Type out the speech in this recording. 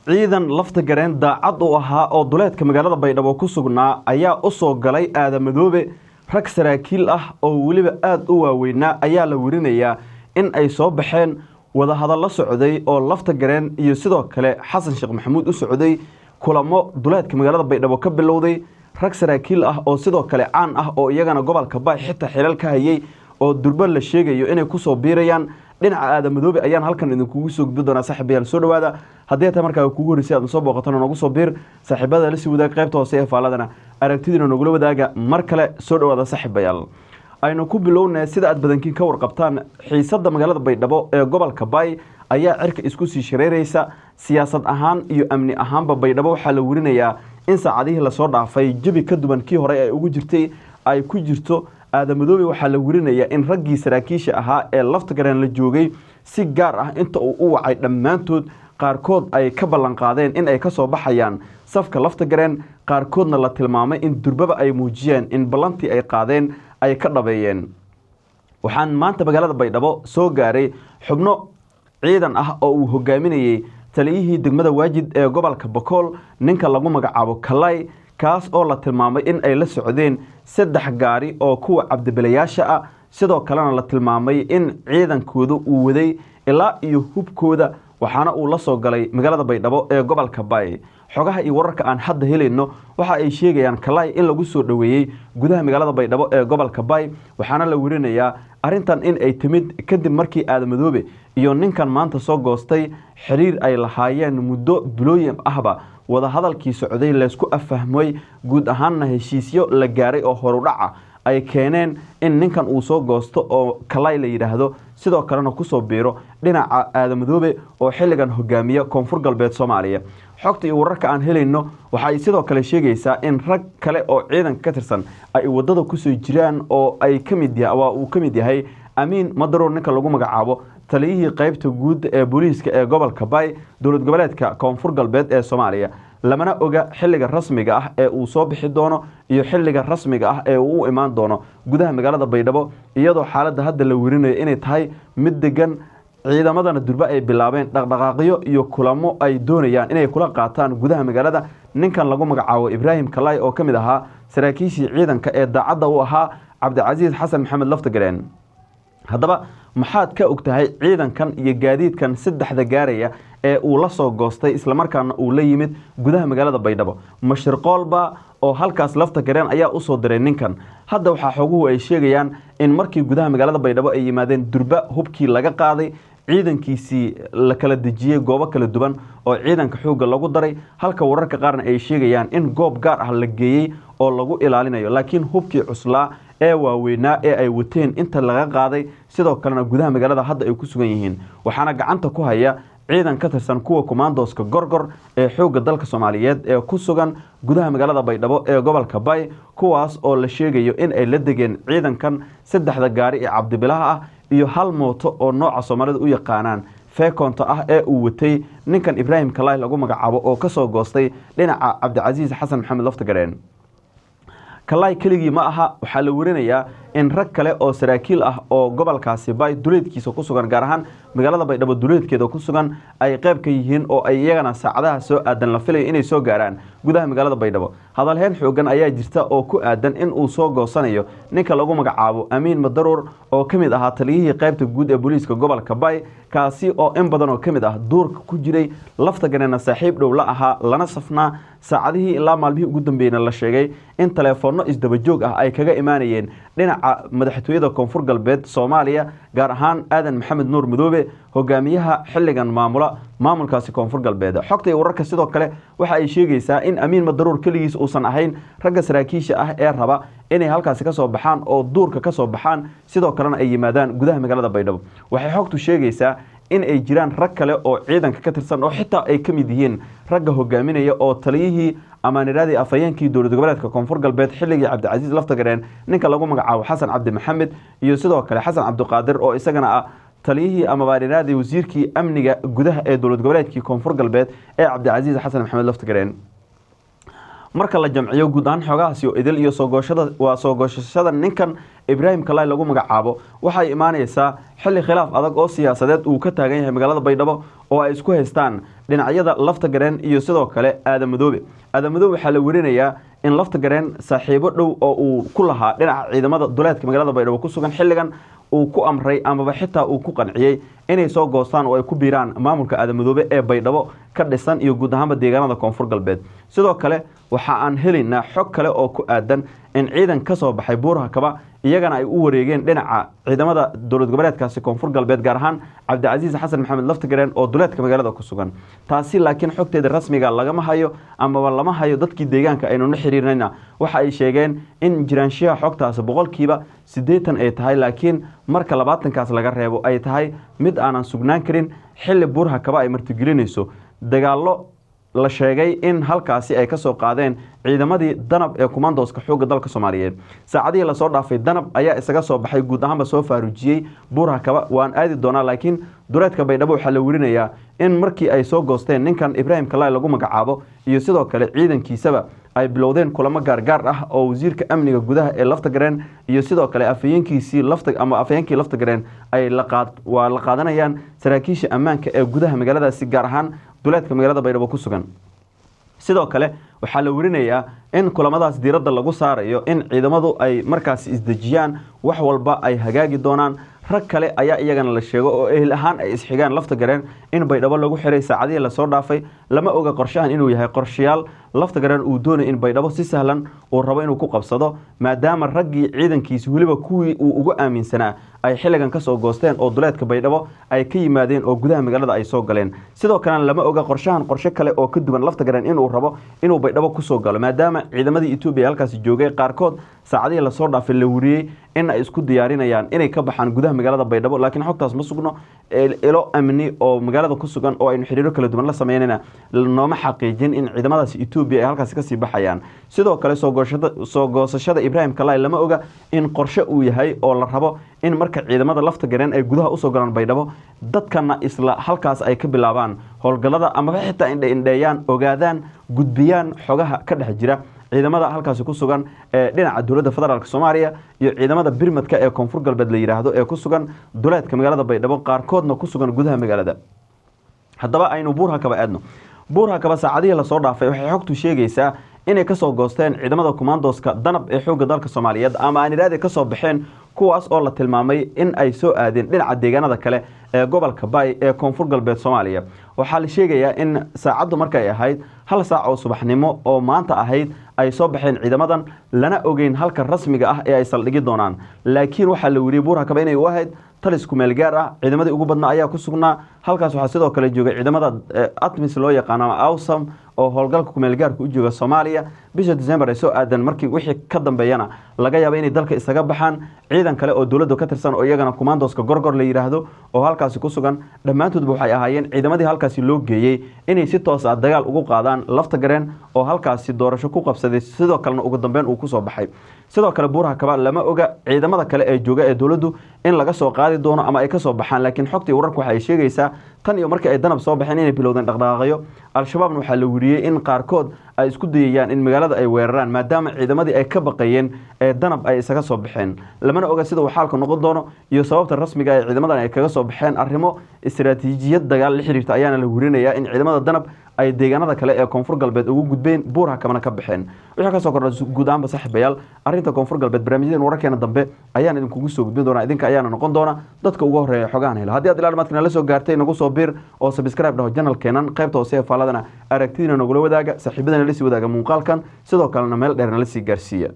ciidan lafta gareen daacad u ahaa oo duleedka magaalada Baydhabo ku sugnaa ayaa u soo galay aadamadoobe rag saraakiil ah oo waliba aad u waaweynaa ayaa la warinayaa in ay soo baxeen wada hadal la socday oo lafta gareen iyo sidoo kale Xasan Sheekh Maxamuud u socday kulamo duleedka magaalada Baydhabo ka bilowday rag saraakiil ah oo sidoo kale caan ah oo iyagana gobolka Baay xitaa xilal ka hayay oo durba la sheegayo inay ku soo biirayaan dhinaca aadamadoobe ayaan halkan idinkugu soo gudbin doonaa saaxiibayaal soo dhawaada haddii ay markaa kugu horeysay aad soo booqataan nagu soo biir saaxiibada la sii wadaag qaybta hoose ee faaladana aragtidiina nagula wadaaga mar kale soo dhawaada saaxiibayaal aynu ku bilownaa sida aad badankiin ka warqabtaan xiisada magaalada Baydhabo ee gobolka Baay ayaa cirka isku sii shareeraysa siyaasad ahaan iyo amni ahaanba Baydhabo waxaa la warinayaa in saacadihii la soo dhaafay jabi ka duwan kii hore ay ugu jirtay ay ku jirto aadamadoobe waxaa la warinayaa in raggii saraakiisha ahaa ee lafta gareen la joogay si gaar ah inta uu u wacay dhammaantood qaarkood ay ka ballan qaadeen in ay ka soo baxayaan safka lafta gareen qaarkoodna la tilmaamay in durbaba ay muujiyeen in ballantii ay qaadeen ay ka dhabeeyeen waxaan maanta magaalada Baydhabo soo gaaray xubno ciidan ah oo uu hogaaminayay taliyihii degmada Waajid ee gobolka Bakool ninka lagu magacaabo Kalay kaas oo la tilmaamay in ay la socdeen 3 gaari oo kuwa cabdibilayaasha ah sidoo kalena la tilmaamay in ciidankoodu uu waday ilaa iyo hubkooda waxaana uu la soo galay magaalada Baydhabo ee gobolka Baay xogaha iyo wararka aan hadda helayno waxa ay sheegayaan Kalay in lagu soo dhaweeyay gudaha magaalada Baydhabo ee gobolka Baay waxaana la warinayaa arintan in ay timid kadib markii aadamadoobe iyo ninkan maanta soo goostay xiriir ay lahaayeen muddo bilooyin ahba wada hadalkii socday la isku afahmay guud ahaanna heshiisyo la gaaray oo horudhaca ay keeneen in ninkan uu soo goosto oo Kalay la yiraahdo sidoo kalena ku soo biiro dhinaca aadamadoobe oo xilligan hogaamiya koonfur galbeed Soomaaliya xogta iyo wararka aan helayno waxa ay sidoo kale sheegaysaa in rag kale oo ciidan ka tirsan ay wadada ku soo jiraan oo ay kamid yahay Amiin Madaroor ninka lagu magacaabo taliyihii qaybta guud ee booliiska ee gobolka Baay dowlad goboleedka koonfur galbeed ee Soomaaliya lamana oga xilliga rasmiga ah ee uu soo bixi doono iyo xilliga rasmiga ah ee uu imaan doono gudaha magaalada Baydhabo iyadoo xaaladda hadda la warinayo inay tahay mid degan ciidamadana durba ay bilaabeen dhaqdhaqaaqyo iyo kulamo ay doonayaan inay kula qaataan gudaha magaalada ninkan lagu magacaabo Ibrahim Kalay oo kamid ahaa saraakiishii ciidanka ee daacadda u ahaa Cabdicaziz Xasan Maxamed lafta gareen haddaba maxaad ka ogtahay ciidankan iyo gaadiidkan 3 gaaraya ee uu la soo goostay isla markaana uu la yimid gudaha magaalada Baydhabo mashirqoolba oo halkaas lafta gareen ayaa u soo diray ninkan hadda waxa xoguhu ay sheegayaan in markii gudaha magaalada Baydhabo ay yimaadeen durba hubkii laga qaaday ciidankiisii la kala dejiyay goobo kala duwan oo ciidanka xooga lagu daray halka wararka qaarna ay sheegayaan in goob gaar ah la geeyay oo lagu ilaalinayo laakiin hubkii cuslaa ee waaweynaa ee ay wateen inta laga qaaday sidoo kalena gudaha magaalada hadda ay ku sugan yihiin waxaana gacanta ku haya ciidan ka tirsan kuwa commandoska gorgor ee xooga dalka Soomaaliyeed ee ku sugan gudaha magaalada Baydhabo ee gobolka Baay kuwaas oo la sheegayo in ay la degeen ciidankan 3 gaari ee cabdibilaha ah iyo hal mooto oo nooca Soomaalida u yaqaanaan feekonta ah ee uu watay ninkan Ibrahim Kalay lagu magacaabo oo ka soo goostay dhinaca Cabdicaziz Xasan Maxamed lafta gareen Kalay keligii ma aha waxa la warinayaa in rag kale oo saraakiil ah oo gobolkaasi Baay duleedkiisa ku sugan gaar ahaan magaalada Baydhabo duleedkeeda ku sugan ay qayb ka yihiin oo ay iyagana saacadaha soo aadan la filayo inay soo gaaraan gudaha magaalada Baydhabo hadalheen xoogan ayaa jirta oo ku aadan in uu soo goosanayo ninka lagu magacaabo Amiin Madaroor oo kamid ahaa taliyihii qaybta guud ee booliiska gobolka Baay kaasi oo in badan oo kamid ah duurka ku jiray lafta gareen saaxiib dhow la ahaa lana safnaa saacadihii ilaa maalmihii ugu dambeeyna la sheegay in telefoonno isdaba joog ah ay kaga imaanayeen dhinaca madaxtooyada koonfur galbeed Soomaaliya gaar ahaan Aadan Maxamed Nuur Madoobe hogaamiyaha xilligan maamulkaasi koonfur galbeed xogta iyo wararka sidoo kale waxa ay sheegaysaa in Amiin Madaroor kaligiis uusan ahayn ragga saraakiisha ah ee raba inay halkaas ka soo baxaan oo duurka ka soo baxaan sidoo kalena ay yimaadaan gudaha magaalada Baydhabo waxay xogtu sheegaysaa in ay jiraan rag kale oo ciidanka ka tirsan oo xitaa ay kamid yihiin ragga hogaaminaya oo taliyihii amaaniraadii afayeenkii dowlad goboleedka koonfur galbeed xilligii Cabdicaziz lafta gareen ninka lagu magacaabo Xasan Cabdi Maxamed iyo sidoo kale Xasan Cabdiqaadir oo isagana ah taliyihii amaaniraadii wasiirkii amniga gudaha ee dowlad goboleedkii koonfur galbeed ee Cabdicaziz Xasan Maxamed lafta gareen marka la jamciyo guud ahaan xogahaasi oo idil iyo soo goosashada ninkan Ibrahim Kalay lagu magacaabo waxay imaanaysaa xilli khilaaf adag oo siyaasadeed uu ka taagan yahay magaalada Baydhabo oo ay isku haystaan dhinacyada lafta gareen iyo sidoo kale Aadan Madoobe waxaa la warinayaa in lafta gareen saaxiibo dhow oo uu ku lahaa dhinaca ciidamada duleedka magaalada Baydhabo ku sugan xilligan uu ku amray ama xitaa uu ku qanciyay inay soo goostaan oo ay ku biiraan maamulka Aadan Madoobe ee Baydhabo ka dhisan iyo guud ahaan deegaanada Koonfur Galbeed sidoo kale waxa aan helaynaa xog kale oo ku aadan in ciidan ka soo baxay Buuraha Kaba iyagana ay u wareegeen dhinaca ciidamada dowlad goboleedkaasi Koonfur Galbeed gaar ahaan Cabdicaziz Xasan Maxamed lafta gareen oo duleedka magaalada ku sugan taasi laakiin xogteeda rasmiga lagama hayo ama lama hayo dadkii deegaanka aynu la xiriirnayna waxa ay sheegeen in jiraanshiyaha xogtaas boqolkiiba 80 ay tahay laakiin marka 20kaas laga reebo ay tahay mid aanan sugnaan karin xilli Buuraha Kaba ay martigelinayso dagaalo la sheegay in halkaasi ay ka soo qaadeen ciidamadii danab ee commandoska xoogga dalka Soomaaliyeed saacadii la soo dhaafay danab ayaa isaga soo baxay guud ahaan soo faarujiyay Buuraha Kaba waan aadi doonaa laakiin duleedka Baydhabo waxa la warinayaa in markii ay soo goosteen ninkan Ibrahim Kalay lagu magacaabo iyo sidoo kale ciidankiisaba ay bilowdeen kulamo gaar ah oo wasiirka amniga gudaha ee lafta gareen iyo sidoo kale afayeenkii lafta gareen ay la qaadanayaan saraakiisha ammaanka ee gudaha magaaladaasi gaar ahaan duleedka magaalada Baydhabo ku sugan sidoo kale waxaa la warinayaa in kulamadaas diiradda lagu saarayo in ciidamadu ay markaas isdajiyaan wax walba ay hagaagi doonaan rag kale ayaa iyagana la sheego oo ehel ahaan ay isxigaan lafta gareen in Baydhabo lagu xiray saacadii la soo dhaafay lama oga qorshahan inuu yahay qorshayaal lafta gareen uu doonay in Baydhabo si sahlan uu rabo inuu ku qabsado maadaama raggii ciidankiisa waliba kuwii uu ugu aaminsanaa ay xilligan ka soo goosteen oo duleedka Baydhabo ay ka yimaadeen oo gudaha magaalada ay soo galeen sidoo kale lama oga qorshe kale oo ka duwan lafta gareen inuu rabo inuu Baydhabo ku soo galo maadaama ciidamadii Itoobiya halkaas joogay qaarkood saacadii la soo dhaafay la wariyay in ay isku diyaarinayaan inay ka baxaan gudaha magaalada Baydhabo laakiin xogtaas ma sugno ilo amni oo magaalada ku sugan oo ay xiriiro kala duwan la sameeyeen nooma xaqiijin in ciidamadaas Itoobiya ay halkaas ka sii baxayaan sidoo kale soo goosashada Ibrahim Kalay lama oga in qorshe uu yahay oo la rabo in marka ciidamada lafta gareen ay gudaha u soo galaan Baydhabo dadkana isla halkaas ay ka bilaabaan howlgalada ama xitaa indheeyaan ogaadaan gudbiyaan xogaha ka dhex jira ciidamada halkaas ku sugan ee dhinaca dawladda federaalka Soomaaliya iyo ciidamada birmadka ee Koonfur Galbeed la yiraahdo ee ku sugan duleedka magaalada Baydhabo qaarkoodna ku sugan gudaha magaalada haddaba aynu Buuraha Kaba aadno Buuraha Kaba saacadii la soo dhaafay waxay xogtu sheegaysaa inay ka soo goosteen ciidamada commandoska danab ee xoogga dalka Soomaaliyeed ama aan iraade ka soo baxeen kuwaas oo la tilmaamay in ay soo aadeen dhinaca deegaanada kale ee gobolka Bay ee Koonfur Galbeed Soomaaliya waxa la sheegayaa in saacadu markay ahayd 1 saac oo subaxnimo oo maanta ahayd ay soo baxeen ciidamadan lana ogeyn halka rasmiga ah ee ay saldhigi doonaan laakiin waxa la wariyay Buuraha Kaba inay u ahayd talis ku meel gaar ah ciidamadii ugu badnaa ayaa ku sugnaa halkaas waxa sidoo kale joogay ciidamada ATMIS loo yaqaan ama AWSOM oo howlgalka ku meel gaarka u jooga Soomaaliya bisha December ay soo aadan markii wixii ka dambeeyana laga yaabo inay dalka isaga baxaan ciidan kale oo dawladda ka tirsan oo iyagana commandoska gorgor la yiraahdo oo halkaas ku sugan dhamaantood waxay ahaayeen ciidamadii halkaas loo geeyay inay si toos ah dagaal ugu qaadaan lafta gareen oo halkaas doorasho ku qabsaday sidoo kalena ugu dambeyn uu ku soo baxay sidoo kale Buuraha Kaba lama oga ciidamada kale ee jooga ee dawladdu in laga soo qaadi doono ama ay ka soo baxaan laakiin xogtii wararku waxay sheegaysaa tan iyo markii ay danab soo baxeen inay bilowdeen dhaqdhaqaaqyo al-shabaabna waxa la wariyay in qaarkood ay isku dayayaan in magaalada ay weeraraan maadaama ciidamadii ay ka baqayeen ee danab ay isaga soo baxeen lamana oga sida uu xaalku noqon doono iyo sababta rasmiga ah ee ciidamadan ay kaga soo baxeen arrimo istiraatiijiyad dagaal la xiriirta ayaana la warinayaa in ciidamada danab ay deegaanada kale ee Koonfur Galbeed ugu gudbeen Buuraha Kabana ka baxeen wixii ka soo kordhay guud ahaan saaxiibayaal arinta Koonfur Galbeed barnaamijyada wararkeena dambe ayaan idinku soo gudbin doonaa idinka ayaana noqon doona dadka ugu horeeya xogaan hela haddii aad ilaa maadkana la soo gaartay nagu soo bir oo subscribe dhaho channel-keenan qaybta hoose ee faaladana aragtidina nagula wadaaga saaxiibadana la sii wadaaga muuqaalkan sidoo kalena meel dheerna la sii gaarsiiya